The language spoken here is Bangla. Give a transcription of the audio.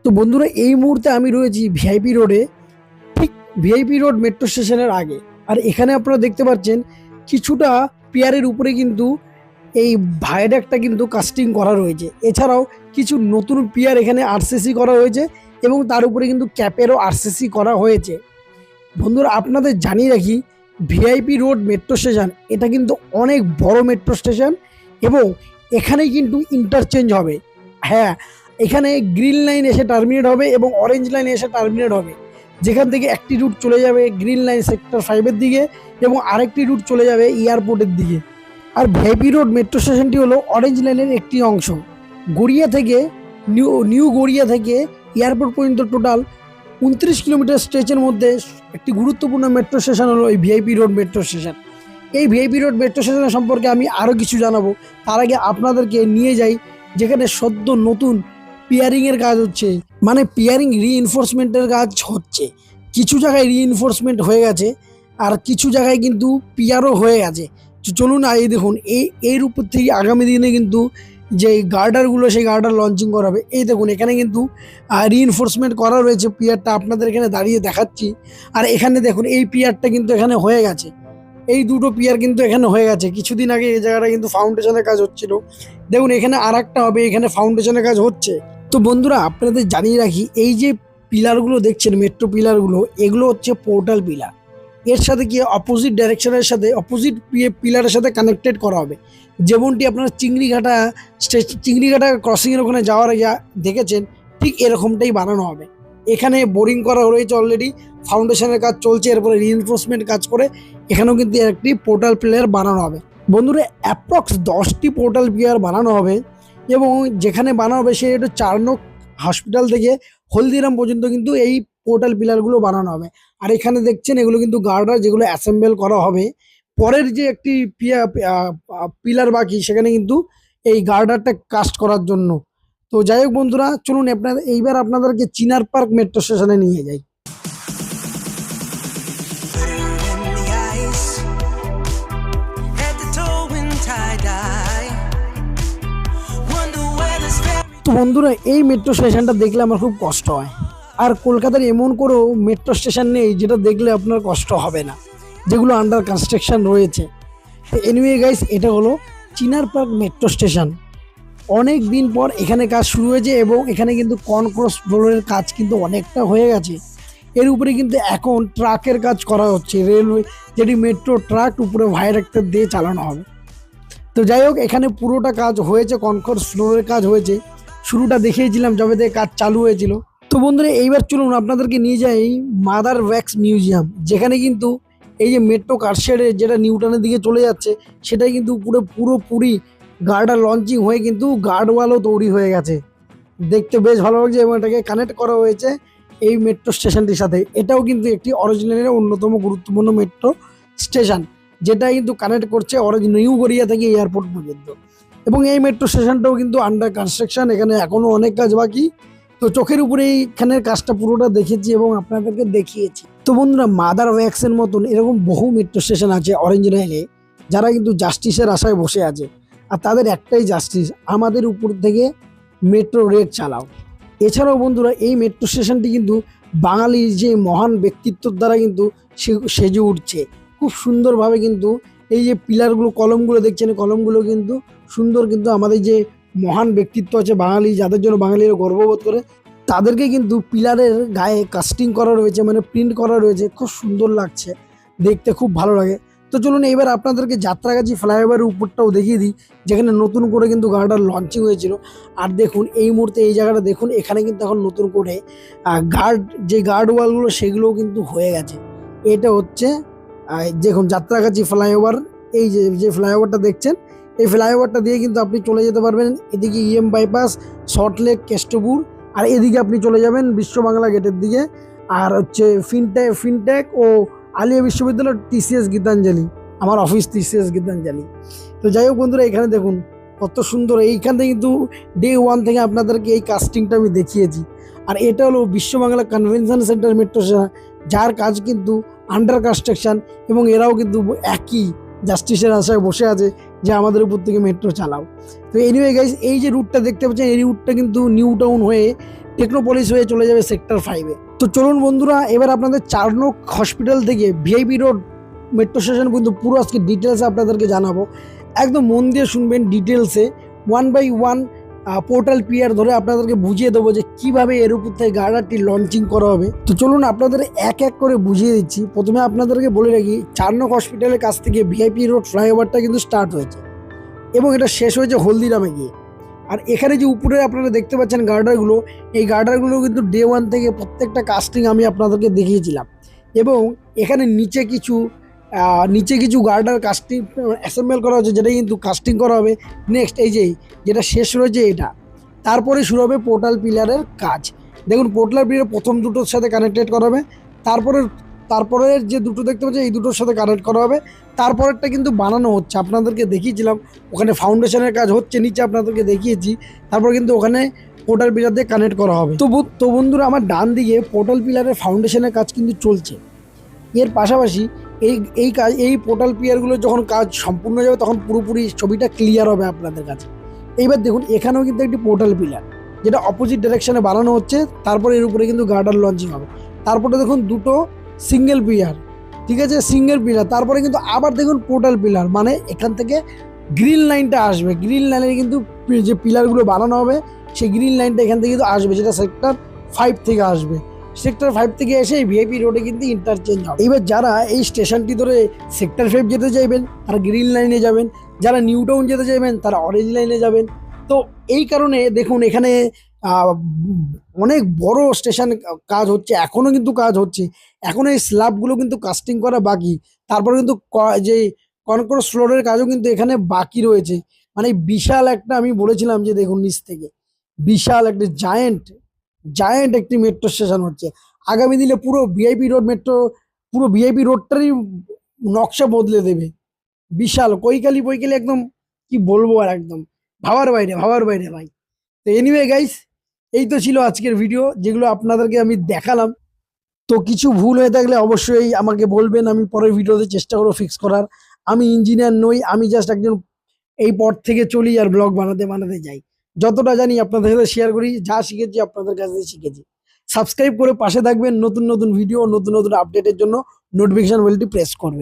তো বন্ধুরা এই মুহূর্তে আমি রয়েছি ভিআইপি রোডে, ঠিক ভিআইপি রোড মেট্রো স্টেশনের আগে। আর এখানে আপনারা দেখতে পাচ্ছেন কিছুটা পিয়ারের উপরে কিন্তু এই ভায়াডাক্টটা কিন্তু কাস্টিং করা রয়েছে। এছাড়াও কিছু নতুন পিয়ার এখানে আরসিসি করা হয়েছে এবং তার উপরে কিন্তু ক্যাপেরও আরসিসি করা হয়েছে। বন্ধুরা আপনাদের জানিয়ে রাখি, ভিআইপি রোড মেট্রো স্টেশন এটা কিন্তু অনেক বড় মেট্রো স্টেশন এবং এখানেই কিন্তু ইন্টারচেঞ্জ হবে। হ্যাঁ, এখানে গ্রিন লাইন এসে টার্মিনেট হবে এবং অরেঞ্জ লাইন এসে টার্মিনেট হবে। যেখান থেকে একটি রুট চলে যাবে গ্রিন লাইন সেক্টর 5-এর দিকে এবং আরেকটি রুট চলে যাবে এয়ারপোর্টের দিকে। আর ভিআইপি রোড মেট্রো স্টেশনটি হলো অরেঞ্জ লাইনের একটি অংশ। গড়িয়া থেকে নিউ গড়িয়া থেকে এয়ারপোর্ট পর্যন্ত টোটাল 29 কিলোমিটার স্ট্রেচের মধ্যে একটি গুরুত্বপূর্ণ মেট্রো স্টেশন হলো এই ভিআইপি রোড মেট্রো স্টেশন। এই ভিআইপি রোড মেট্রো স্টেশন সম্পর্কে আমি আরও কিছু জানাবো। তার আগে আপনাদেরকে নিয়ে যাই যেখানে সদ্য নতুন পিয়ারিংয়ের কাজ হচ্ছে, মানে পিয়ারিং রিইনফোর্সমেন্টের কাজ হচ্ছে। কিছু জায়গায় রিইনফোর্সমেন্ট হয়ে গেছে আর কিছু জায়গায় কিন্তু পিয়ারও হয়ে গেছে। তো চলুন এই দেখুন এর উপর থেকে আগামী দিনে কিন্তু যে গার্ডারগুলো সেই গার্ডার লঞ্চিং করা হবে। এই দেখুন এখানে কিন্তু রিইনফোর্সমেন্ট করা রয়েছে। পিয়ারটা আপনাদের এখানে দাঁড়িয়ে দেখাচ্ছি। আর এখানে দেখুন এই পিয়ারটা কিন্তু এখানে হয়ে গেছে। এই দুটো পিয়ার কিন্তু এখানে হয়ে গেছে। কিছুদিন আগে এই জায়গাটা কিন্তু ফাউন্ডেশনের কাজ হচ্ছিল। দেখুন এখানে আর একটা হবে, এখানে ফাউন্ডেশনের কাজ হচ্ছে। তো বন্ধুরা আপনাদের জানিয়ে রাখি, এই যে পিলারগুলো দেখছেন মেট্রো পিলারগুলো, এগুলো হচ্ছে পোর্টাল পিলার। এর সাথে কি অপোজিট ডাইরেকশনের সাথে অপোজিট পিলারের সাথে কানেক্টেড করা হবে। যেমনটি আপনারা চিংড়িঘাটা ক্রসিংয়ের ওখানে যাওয়ার আগে দেখেছেন, ঠিক এরকমটাই বানানো হবে। এখানে বোরিং করা রয়েছে অলরেডি, ফাউন্ডেশনের কাজ চলছে, এরপরে রিইনফোর্সমেন্ট কাজ করে এখানেও কিন্তু একটি পোর্টাল পিলার বানানো হবে। বন্ধুরা অ্যাপ্রক্স 10টি পোর্টাল পিলার বানানো হবে এবং যেখানে বানানো হবে সে একটু 4 নং হসপিটাল থেকে হলদিরাম পর্যন্ত কিন্তু এই পোর্টাল পিলারগুলো বানানো হবে। আর এখানে দেখছেন এগুলো কিন্তু গার্ডার, যেগুলো অ্যাসেম্বল করা হবে। পরের যে একটি পিলার বাকি সেখানে কিন্তু এই গার্ডারটা কাস্ট করার জন্য। তো যাই হোক বন্ধুরা, চলুন এইবার আপনাদেরকে চিনার পার্ক মেট্রো স্টেশনে নিয়ে যাই। তো বন্ধুরা এই মেট্রো স্টেশনটা দেখলে আমার খুব কষ্ট হয়। আর কলকাতার এমন কোনো মেট্রো স্টেশন নেই যেটা দেখলে আপনার কষ্ট হবে না, যেগুলো আন্ডার কনস্ট্রাকশন রয়েছে। তো এনিওয়ে গাইস, এটা হলো চিনার পার্ক মেট্রো স্টেশন। অনেক দিন পর এখানে কাজ শুরু হয়েছে এবং এখানে কিন্তু কনক্রস ফ্লোরের কাজ কিন্তু অনেকটা হয়ে গেছে। এর উপরে কিন্তু এখন ট্রাকের কাজ করা হচ্ছে, রেলওয়ে যেটি মেট্রো ট্রাক উপরে ভায়াডাক্টর দিয়ে চালানো হবে। তো যাই হোক, এখানে পুরোটা কাজ হয়েছে, কনক্রস ফ্লোরের কাজ হয়েছে। শুরুটা দেখিয়েছিলাম যবে থেকে কাজ চালু হয়েছিল। তো বন্ধুরা এইবার চলুন আপনাদেরকে নিয়ে যাই মাদার ওয়াক্স মিউজিয়াম, যেখানে কিন্তু এই যে মেট্রো কারশেডে যেটা নিউটানের দিকে চলে যাচ্ছে সেটাই কিন্তু পুরোপুরি গার্ডার লঞ্চিং হয়ে কিন্তু গার্ডওয়ালও তৈরি হয়ে গেছে। দেখতে বেশ ভালো লাগছে এবং এটাকে কানেক্ট করা হয়েছে এই মেট্রো স্টেশনটির সাথে। এটাও কিন্তু একটি অরিজিনালের অন্যতম গুরুত্বপূর্ণ মেট্রো স্টেশন, যেটা কিন্তু কানেক্ট করছে নিউ গড়িয়া থেকে এয়ারপোর্ট পর্যন্ত। এবং এই মেট্রো স্টেশনটাও কিন্তু আন্ডার কনস্ট্রাকশন, এখানে এখনও অনেক কাজ বাকি। তো চোখের উপরে এইখানের কাজটা পুরোটা দেখেছি এবং আপনাদেরকে দেখিয়েছি। তো বন্ধুরা মাদার ওয়াক্সের মতন এরকম বহু মেট্রো স্টেশন আছে অরেঞ্জ লাইনে, যারা কিন্তু জাস্টিসের আশায় বসে আছে। আর তাদের একটাই জাস্টিস, আমাদের উপর থেকে মেট্রো রেল চালাও। এছাড়াও বন্ধুরা এই মেট্রো স্টেশনটি কিন্তু বাঙালির যে মহান ব্যক্তিত্বর দ্বারা কিন্তু সেজে উঠছে খুব সুন্দরভাবে। কিন্তু এই যে পিলারগুলো, কলমগুলো দেখছেন, কলমগুলো কিন্তু সুন্দর। কিন্তু আমাদের যে মহান ব্যক্তিত্ব আছে বাঙালি, যাদের জন্য বাঙালিরা গর্ববোধ করে, তাদেরকে কিন্তু পিলারের গায়ে কাস্টিং করা রয়েছে, মানে প্রিন্ট করা রয়েছে। খুব সুন্দর লাগছে দেখতে, খুব ভালো লাগে। তো চলুন এবার আপনাদেরকে যাত্রাগাছি ফ্লাইওভারের উপরটাও দেখিয়ে দিই, যেখানে নতুন করে কিন্তু গার্ডার লঞ্চিং হয়েছিল। আর দেখুন এই মুহূর্তে এই জায়গাটা দেখুন, এখানে কিন্তু এখন নতুন করে গার্ড ওয়ালগুলো সেগুলোও কিন্তু হয়ে গেছে। এটা হচ্ছে দেখুন যাত্রাগাছি ফ্লাইওভার। এই যে ফ্লাইওভারটা দেখছেন, এই ফ্লাইওভারটা দিয়ে কিন্তু আপনি চলে যেতে পারবেন এদিকে ইএম বাইপাস, সল্টলেক, কেষ্টপুর। আর এদিকে আপনি চলে যাবেন বিশ্ব বাংলা গেটের দিকে। আর হচ্ছে ফিনটেক ও আলিয়া বিশ্ববিদ্যালয়, টিসিএস গীতাঞ্জলি, আমার অফিস টিসিএস গীতাঞ্জলি। তো যাই হোক বন্ধুরা, এখানে দেখুন কত সুন্দর। এইখান থেকে কিন্তু ডে 1 থেকে আপনাদেরকে এই কাস্টিংটা আমি দেখিয়েছি। আর এটা হলো বিশ্ব Bangla convention centre metro station, যার কাজ কিন্তু আন্ডার কনস্ট্রাকশন এবং এরাও কিন্তু একই জাস্টিসের আশায় বসে আছে যে আমাদের উপর থেকে মেট্রো চালাও। তো এনিওয়ে গাইস, এই যে রুটটা দেখতে পাচ্ছেন, এই রুটটা কিন্তু নিউ টাউন হয়ে টেকনোপলিস হয়ে চলে যাবে সেক্টর 5-এ। তো চলুন বন্ধুরা, এবার আপনাদের চারনক হসপিটাল থেকে ভিআইপি রোড মেট্রো স্টেশন কিন্তু পুরো আজকে ডিটেলসে আপনাদেরকে জানাবো। একদম মন দিয়ে শুনবেন ডিটেলসে, 1 বাই 1 পোর্টাল পিয়ার ধরে আপনাদেরকে বুঝিয়ে দেবো যে কিভাবে এর উপর থেকে গার্ডারটি লঞ্চিং করা হবে। তো চলুন আপনাদের এক এক করে বুঝিয়ে দিচ্ছি। প্রথমে আপনাদেরকে বলে রাখি, চারনক হসপিটালের কাছ থেকে ভিআইপি রোড ফ্লাইওভারটা কিন্তু স্টার্ট হয়েছে এবং এটা শেষ হয়েছে হলদিরামে গিয়ে। আর এখানে যে উপরে আপনারা দেখতে পাচ্ছেন গার্ডারগুলো, এই গার্ডারগুলো কিন্তু ডে 1 থেকে প্রত্যেকটা কাস্টিং আমি আপনাদেরকে দেখিয়েছিলাম। এবং এখানে নিচে কিছু গার্ডার কাস্টিং অ্যাসেম্বল করা হচ্ছে, যেটা কিন্তু কাস্টিং করা হবে নেক্সট। এই যেটা শেষ রয়েছে এটা, তারপরে শুরু হবে পোর্টাল পিলারের কাজ। দেখুন, পোর্টাল পিলার প্রথম দুটোর সাথে কানেক্টেড করা হবে, তারপরে যে দুটো দেখতে পাচ্ছি এই দুটোর সাথে কানেক্ট করা হবে। তারপরেরটা কিন্তু বানানো হচ্ছে, আপনাদেরকে দেখিয়েছিলাম ওখানে ফাউন্ডেশনের কাজ হচ্ছে, নিচে আপনাদেরকে দেখিয়েছি। তারপর কিন্তু ওখানে পোর্টাল পিলার দিয়ে কানেক্ট করা হবে। তো বন্ধুরা, আমার ডান দিকে পোর্টাল পিলারের ফাউন্ডেশনের কাজ কিন্তু চলছে। এর পাশাপাশি এই পোর্টাল পিলারগুলো যখন কাজ সম্পূর্ণ হয়ে যাবে, তখন পুরোপুরি ছবিটা ক্লিয়ার হবে আপনাদের কাছে। এইবার দেখুন, এখানেও কিন্তু একটি পোর্টাল পিলার, যেটা অপোজিট ডাইরেকশনে বানানো হচ্ছে। তারপরে এর উপরে কিন্তু গার্ডার লঞ্চিং হবে। তারপরে দেখুন দুটো সিঙ্গেল পিলার, ঠিক আছে, সিঙ্গেল পিলার। তারপরে কিন্তু আবার দেখুন পোর্টাল পিলার, মানে এখান থেকে গ্রিন লাইনটা আসবে। গ্রিন লাইনে কিন্তু যে পিলারগুলো বানানো হবে, সেই গ্রিন লাইনটা এখান থেকে কিন্তু আসবে, যেটা সেক্টর 5 থেকে আসবে। সেক্টর 5 থেকে এসে ভিআইপি রোডে কিন্তু ইন্টারচেঞ্জ হবে। এবার যারা এই স্টেশনটি ধরে সেক্টর 5 যেতে চাইবেন তারা গ্রিন লাইনে যাবেন, যারা নিউ টাউন যেতে চাইবেন তারা অরেঞ্জ লাইনে যাবেন। তো এই কারণে দেখুন, এখানে অনেক বড় স্টেশন কাজ হচ্ছে, এখনও কিন্তু কাজ হচ্ছে। এখনও এই স্ল্যাবগুলো কিন্তু কাস্টিং করা বাকি। তারপরে কিন্তু যে কনক্রিট ফ্লোরের কাজও কিন্তু এখানে বাকি রয়েছে। মানে বিশাল একটা, আমি বলেছিলাম যে দেখুন নিচ থেকে বিশাল একটা জায়েন্ট একটি মেট্রো স্টেশন হচ্ছে। আগামী দিনে পুরো ভিআইপি রোডটারই নকশা বদলে দেবে। বিশাল কৈকালি বৈকালি, একদম কি বলবো, আর একদম ভাবার বাইরে ভাই। তো এনিওয়ে গাইস, এই তো ছিল আজকের ভিডিও, যেগুলো আপনাদেরকে আমি দেখালাম। তো কিছু ভুল হয়ে থাকলে অবশ্যই আমাকে বলবেন, আমি পরের ভিডিওতে চেষ্টা করবো ফিক্স করার। আমি ইঞ্জিনিয়ার নই, আমি জাস্ট একজন এই পথ থেকে চলি আর ব্লগ বানাতে যাই। যতটা জানি আপনাদের সাথে শেয়ার করি, যা শিখেছি আপনাদের কাছে শিখেছি। সাবস্ক্রাইব করে পাশে থাকবেন, নতুন নতুন ভিডিও, নতুন আপডেটের জন্য নোটিফিকেশন বেলটি প্রেস করবেন।